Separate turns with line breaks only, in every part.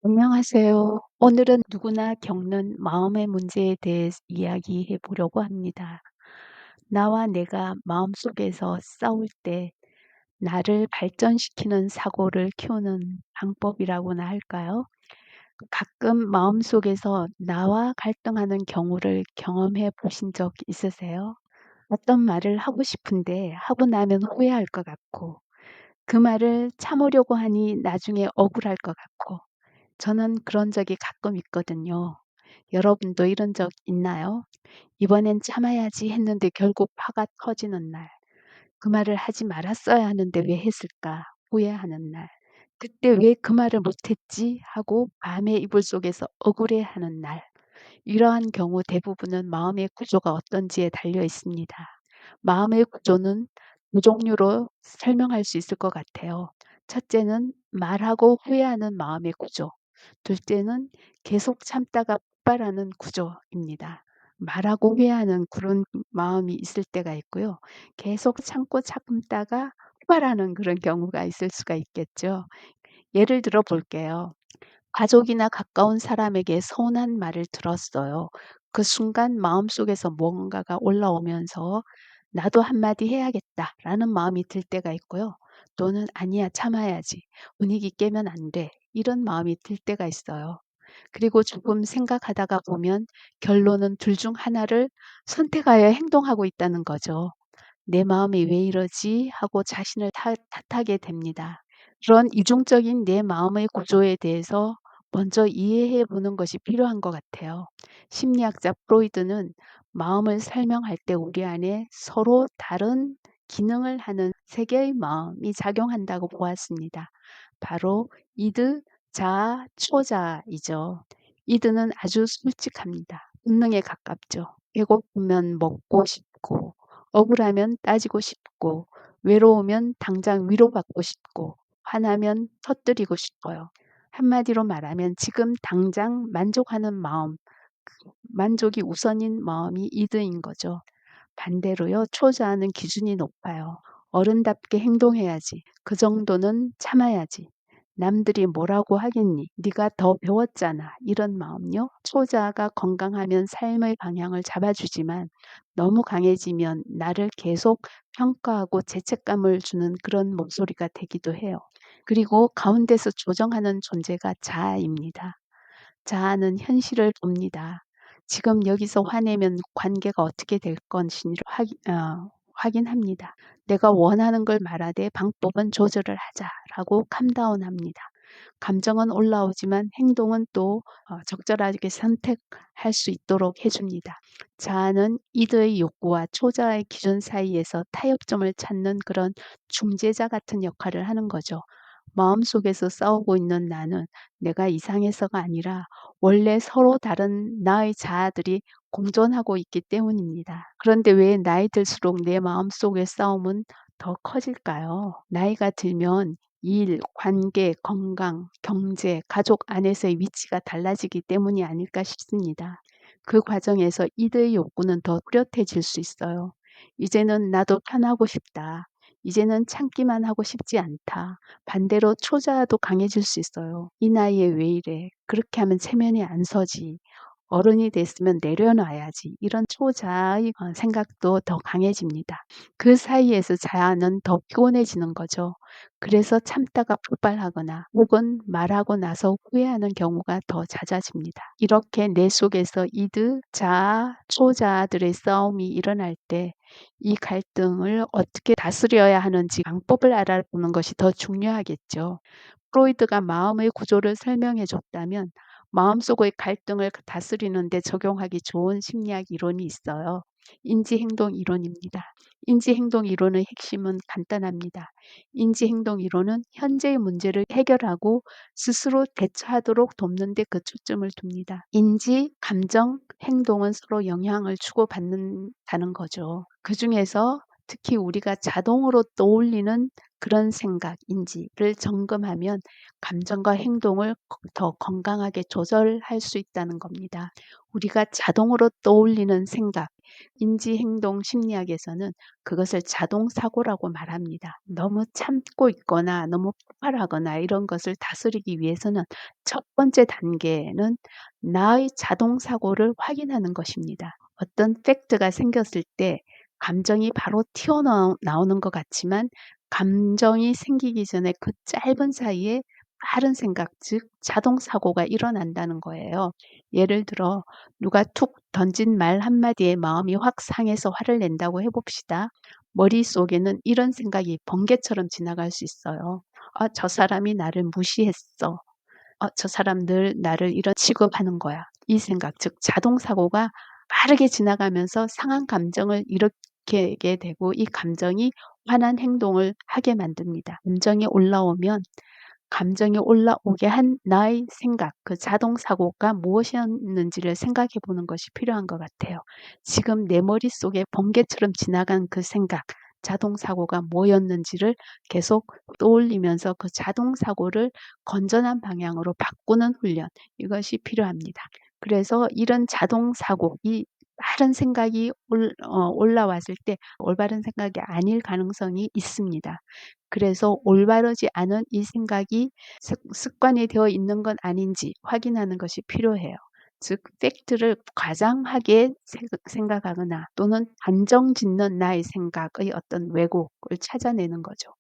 안녕하세요. 오늘은 누구나 겪는 마음의 문제에 대해 이야기해 보려고 합니다. 나와 내가 마음속에서 싸울 때 나를 발전시키는 사고를 키우는 방법이라고나 할까요? 가끔 마음속에서 나와 갈등하는 경우를 경험해 보신 적 있으세요? 어떤 말을 하고 싶은데 하고 나면 후회할 것 같고, 그 말을 참으려고 하니 나중에 억울할 것 같고, 저는 그런 적이 가끔 있거든요. 여러분도 이런 적 있나요? 이번엔 참아야지 했는데 결국 화가 터지는 날. 그 말을 하지 말았어야 하는데 왜 했을까? 후회하는 날. 그때 왜 그 말을 못했지? 하고 밤의 이불 속에서 억울해하는 날. 이러한 경우 대부분은 마음의 구조가 어떤지에 달려 있습니다. 마음의 구조는 두 종류로 설명할 수 있을 것 같아요. 첫째는 말하고 후회하는 마음의 구조. 둘째는 계속 참다가 폭발하는 구조입니다. 말하고 후회하는 그런 마음이 있을 때가 있고요. 계속 참고 참다가 폭발하는 그런 경우가 있을 수가 있겠죠. 예를 들어 볼게요. 가족이나 가까운 사람에게 서운한 말을 들었어요. 그 순간 마음속에서 뭔가가 올라오면서 '나도 한마디 해야겠다.'라는 마음이 들 때가 있고요. 또는 '아니야. 참아야지. 분위기 깨면 안 돼.' 이런 마음이 들 때가 있어요. 그리고 조금 생각하다가 보면 결론은 둘 중 하나를 선택하여 행동하고 있다는 거죠. '내 마음이 왜 이러지?' 하고 자신을 탓하게 됩니다. 그런 이중적인 내 마음의 구조에 대해서 먼저 이해해 보는 것이 필요한 것 같아요. 심리학자 프로이드는 마음을 설명할 때 우리 안에 서로 다른 기능을 하는 세 개의 마음이 작용한다고 보았습니다. 바로 이드, 자아, 초자아이죠. 이드는 아주 솔직합니다. 본능에 가깝죠. 배고프면 먹고 싶고, 억울하면 따지고 싶고, 외로우면 당장 위로받고 싶고, 화나면 터뜨리고 싶어요. 한마디로 말하면 지금 당장 만족하는 마음, 만족이 우선인 마음이 이드인 거죠. 반대로요, 초자아는 기준이 높아요. 어른답게 행동해야지. 그 정도는 참아야지. 남들이 뭐라고 하겠니? 네가 더 배웠잖아. 이런 마음요. 초자아가 건강하면 삶의 방향을 잡아주지만 너무 강해지면 나를 계속 평가하고 죄책감을 주는 그런 목소리가 되기도 해요. 그리고 가운데서 조정하는 존재가 자아입니다. 자아는 현실을 봅니다. 지금 여기서 화내면 관계가 어떻게 될 것인지를 확인합니다. 내가 원하는 걸 말하되 방법은 조절을 하자라고 캄다운합니다. 감정은 올라오지만 행동은 또 적절하게 선택할 수 있도록 해줍니다. 자아는 이드의 욕구와 초자아의 기준 사이에서 타협점을 찾는 그런 중재자 같은 역할을 하는 거죠. 마음속에서 싸우고 있는 나는 내가 이상해서가 아니라 원래 서로 다른 나의 자아들이 공존하고 있기 때문입니다. 그런데 왜 나이 들수록 내 마음속의 싸움은 더 커질까요? 나이가 들면 일, 관계, 건강, 경제, 가족 안에서의 위치가 달라지기 때문이 아닐까 싶습니다. 그 과정에서 이들의 욕구는 더 뚜렷해질 수 있어요. 이제는 나도 편하고 싶다. 이제는 참기만 하고 싶지 않다. 반대로 초자아도 강해질 수 있어요. 이 나이에 왜 이래? 그렇게 하면 체면이 안 서지. 어른이 됐으면 내려놔야지. 이런 초자아의 생각도 더 강해집니다. 그 사이에서 자아는 더 피곤해지는 거죠. 그래서 참다가 폭발하거나 혹은 말하고 나서 후회하는 경우가 더 잦아집니다. 이렇게 내 속에서 이드, 자아, 초자아들의 싸움이 일어날 때 이 갈등을 어떻게 다스려야 하는지 방법을 알아보는 것이 더 중요하겠죠. 프로이드가 마음의 구조를 설명해 줬다면 마음속의 갈등을 다스리는 데 적용하기 좋은 심리학 이론이 있어요. 인지행동 이론입니다. 인지행동 이론의 핵심은 간단합니다. 인지행동 이론은 현재의 문제를 해결하고 스스로 대처하도록 돕는 데 그 초점을 둡니다. 인지, 감정, 행동은 서로 영향을 주고받는다는 거죠. 그중에서 특히 우리가 자동으로 떠올리는 그런 생각, 인지를 점검하면 감정과 행동을 더 건강하게 조절할 수 있다는 겁니다. 우리가 자동으로 떠올리는 생각, 인지행동 심리학에서는 그것을 자동사고라고 말합니다. 너무 참고 있거나 너무 폭발하거나 이런 것을 다스리기 위해서는 첫 번째 단계는 나의 자동사고를 확인하는 것입니다. 어떤 팩트가 생겼을 때 감정이 바로 튀어나오는 것 같지만 감정이 생기기 전에 그 짧은 사이에 빠른 생각, 즉 자동사고가 일어난다는 거예요. 예를 들어 누가 툭 던진 말 한마디에 마음이 확 상해서 화를 낸다고 해봅시다. 머릿속에는 이런 생각이 번개처럼 지나갈 수 있어요. 아, 저 사람이 나를 무시했어. 저 사람 늘 나를 이런 취급하는 거야. 이 생각, 즉 자동사고가 빠르게 지나가면서 상한 감정을 일으키게 되고 이 감정이 화난 행동을 하게 만듭니다. 감정이 올라오게 한 나의 생각, 그 자동사고가 무엇이었는지를 생각해 보는 것이 필요한 것 같아요. 지금 내 머릿속에 번개처럼 지나간 그 생각, 자동사고가 뭐였는지를 계속 떠올리면서 그 자동사고를 건전한 방향으로 바꾸는 훈련, 이것이 필요합니다. 그래서 이런 자동사고, 이 빠른 생각이 올라왔을 때 올바른 생각이 아닐 가능성이 있습니다. 그래서 올바르지 않은 이 생각이 습관이 되어 있는 건 아닌지 확인하는 것이 필요해요. 즉 팩트를 과장하게 생각하거나 또는 단정짓는 나의 생각의 어떤 왜곡을 찾아내는 거죠.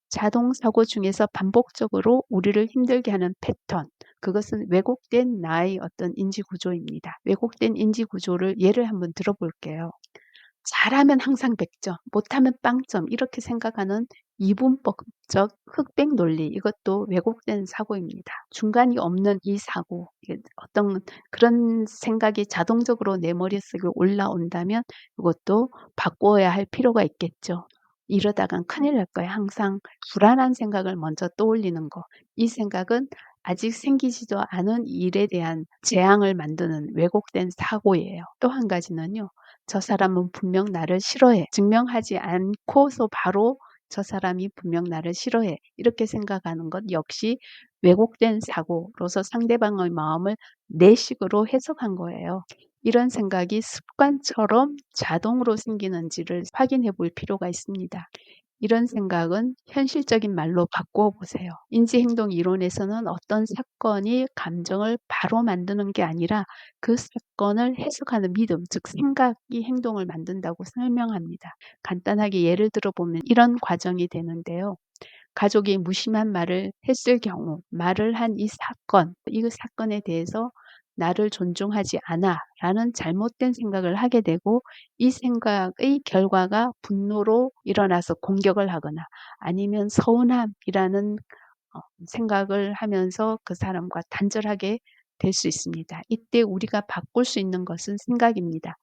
자동사고 중에서 반복적으로 우리를 힘들게 하는 패턴, 그것은 왜곡된 나의 어떤 인지구조입니다. 왜곡된 인지구조를 예를 한번 들어볼게요. 잘하면 항상 100점, 못하면 빵점 이렇게 생각하는 이분법적 흑백 논리, 이것도 왜곡된 사고입니다. 중간이 없는 이 사고, 어떤 그런 생각이 자동적으로 내 머릿속에 올라온다면 이것도 바꿔야 할 필요가 있겠죠. 이러다간 큰일 날 거예요. 항상 불안한 생각을 먼저 떠올리는 거. 이 생각은 아직 생기지도 않은 일에 대한 재앙을 만드는 왜곡된 사고예요. 또 한 가지는요. 저 사람은 분명 나를 싫어해. 증명하지 않고서 바로 저 사람이 분명 나를 싫어해. 이렇게 생각하는 것 역시 왜곡된 사고로서 상대방의 마음을 내 식으로 해석한 거예요. 이런 생각이 습관처럼 자동으로 생기는지를 확인해 볼 필요가 있습니다. 이런 생각은 현실적인 말로 바꾸어 보세요. 인지행동 이론에서는 어떤 사건이 감정을 바로 만드는 게 아니라 그 사건을 해석하는 믿음, 즉 생각이 행동을 만든다고 설명합니다. 간단하게 예를 들어보면 이런 과정이 되는데요. 가족이 무심한 말을 했을 경우 말을 한 이 사건에 대해서 나를 존중하지 않아 라는 잘못된 생각을 하게 되고 이 생각의 결과가 분노로 일어나서 공격을 하거나 아니면 서운함이라는 생각을 하면서 그 사람과 단절하게 될 수 있습니다. 이때 우리가 바꿀 수 있는 것은 생각입니다.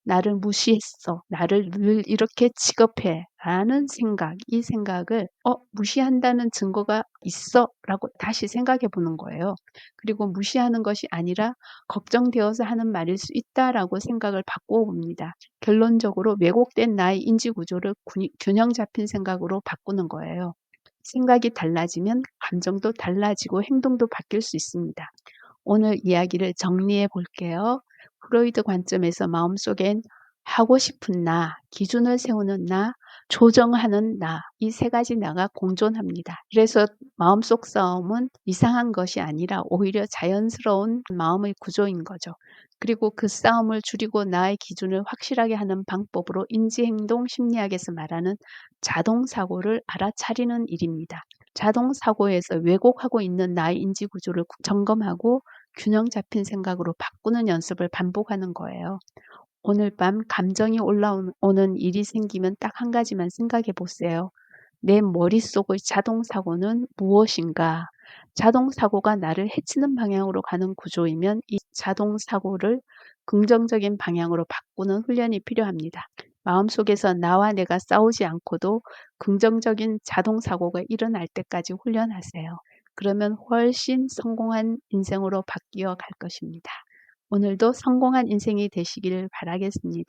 나를 무시했어. 나를 늘 이렇게 취급해. 라는 생각, 이 생각을 무시한다는 증거가 있어. 라고 다시 생각해 보는 거예요. 그리고 무시하는 것이 아니라 걱정되어서 하는 말일 수 있다라고 생각을 바꾸어 봅니다. 결론적으로 왜곡된 나의 인지 구조를 균형 잡힌 생각으로 바꾸는 거예요. 생각이 달라지면 감정도 달라지고 행동도 바뀔 수 있습니다. 오늘 이야기를 정리해 볼게요. 프로이드 관점에서 마음속엔 하고 싶은 나, 기준을 세우는 나, 조정하는 나, 이 세 가지 나가 공존합니다. 그래서 마음속 싸움은 이상한 것이 아니라 오히려 자연스러운 마음의 구조인 거죠. 그리고 그 싸움을 줄이고 나의 기준을 확실하게 하는 방법으로 인지행동 심리학에서 말하는 자동사고를 알아차리는 일입니다. 자동사고에서 왜곡하고 있는 나의 인지구조를 점검하고 균형 잡힌 생각으로 바꾸는 연습을 반복하는 거예요. 오늘 밤 감정이 올라오는 일이 생기면 딱 한 가지만 생각해 보세요. 내 머릿속의 자동사고는 무엇인가? 자동사고가 나를 해치는 방향으로 가는 구조이면 이 자동사고를 긍정적인 방향으로 바꾸는 훈련이 필요합니다. 마음속에서 나와 내가 싸우지 않고도 긍정적인 자동사고가 일어날 때까지 훈련하세요. 그러면 훨씬 성공한 인생으로 바뀌어 갈 것입니다. 오늘도 성공한 인생이 되시기를 바라겠습니다.